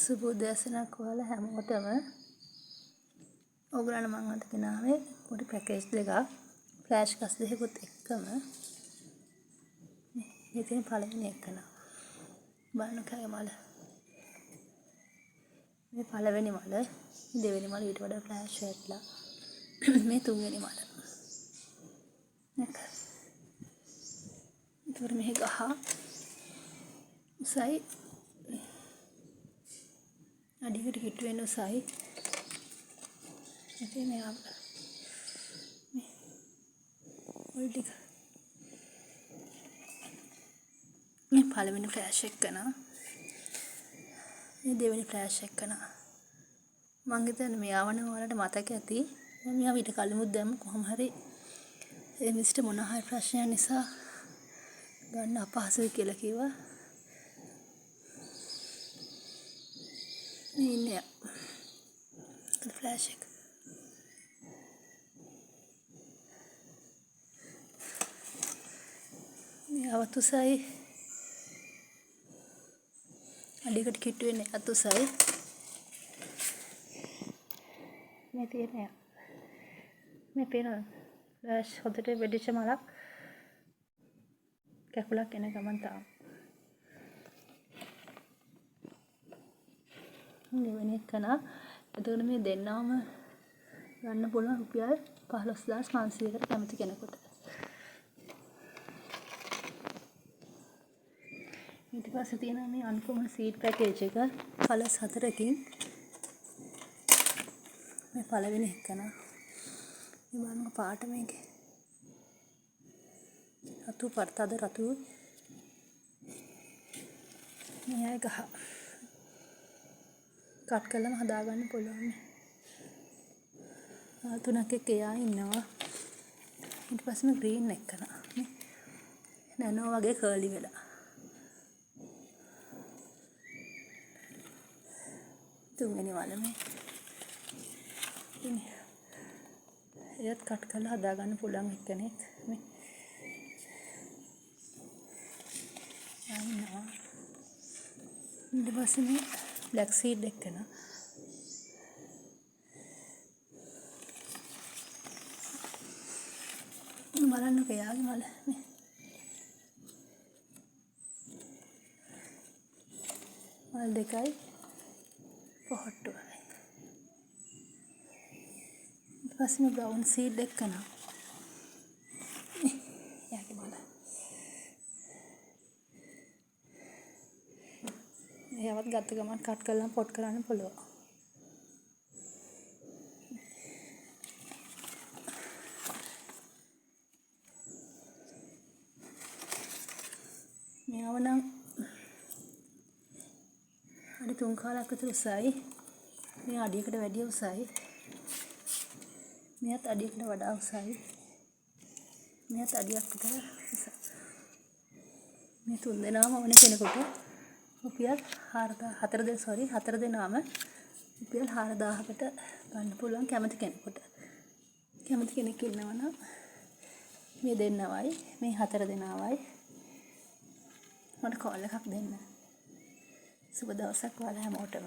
සුබෝදෑසනක් ඔයාලා හැමෝටම. ඔයගොල්ලන්ට මම අද ගෙනාවේ පොඩි පැකේජ් දෙකක් ෆ්ලෑෂ් ගස් දෙකකුත් එක්කම. ඉතින් පළවෙනි එක නා බලන්නකෝ මල. මේ පළවෙනි මල, දෙවෙනි මල ඊට වඩා ෆ්ලෑෂ් වෙట్లా. මේ තුන්වෙනි මල. නේද? ඊට මෙහි ගහ උසයි අඩියකට හිට වෙන උසයි. ඉතින් මේ ඔය ටික මේ පළවෙනි ෆ්ලෑෂ් එක කරනවා. මේ දෙවෙනි ෆ්ලෑෂ් එක කරනවා. මම හිතන්නේ මෙයාව නම් ඔයාලට මතක ඇති. මම මෙයාව ඊට කලිමුත් දැම්ම කොහොම හරි ඒ මිස්ට මොන හරි ප්‍රශ්නයක් නිසා ගන්න අපහසුයි කියලා කිව්වා. මේ ඉන්නේ ෆ්ලෑෂ් එක. මේ අවතුසයි අඩියකට කිට්ටු වෙන්නේ අතුසයි. මේ තියෙන්නේ මේ පේන ෆ්ලෑෂ් හොදට වෙඩිච්ච මලක් කැකුලක් එන ගමන් තාම දෙවෙනි එක නා. එතකොට මේ දෙන්නම ගන්න පුළුවන් රුපියල් 15500කට කැමති කෙනෙකුට. ඊට පස්සේ තියෙනවා මේ අන්කොමන් සීඩ් පැකේජ් එක කලර්ස් 4කින්. මේ පළවෙනි එක නා. මේ බලන්න පාට මේකේ. රතු පර්තද රතු. මේ ගහ කට් කළාම හදාගන්න පුළුවන්. තුනක් එක්ක එයා ඉන්නවා. ඊට පස්සේ මේ ග්‍රීන් එක කරා. නැනෝ වගේ කර්ලි වෙලා. තුන්වෙනි වල මේ. එයත් කට් කරලා හදාගන්න පුළුවන් එක්කෙනෙක්. මේ. අන්නවා. ඊට පස්සේ මේ බ්ලැක් සීඩ් එක කරා. බලන්නකෝ යාගේ මල මේ. මල් දෙකයි පොහට්ටුවයි. ඊට පස්සේ මේ බ්‍රවුන් සීඩ් එක කරනවා. යාගේ මල. එයාවත් ගත්ත ගමන් කට් කරලා පොට් කරන්න පුළුවන්. මෙයාව නම් අඩි 3 කාලක් විතර උසයි. මේ අඩියකට වැඩිය උසයි. මෙයාත් අඩියකට වඩා උසයි. මෙයාත් අඩියක් විතර උසයි. මේ තුන් දෙනාම ඕන කෙනෙකුට රුපියල් 4 දෙනාම රුපියල් 4000කට ගන්න පුළුවන් කැමති කෙනෙකුට. කැමති කෙනෙක් ඉන්නවා නම් මේ දෙන්නවයි මේ 4 දෙනාවයි මට කෝල් එකක් දෙන්න. සුබ දවසක් ඔයාලා හැමෝටම.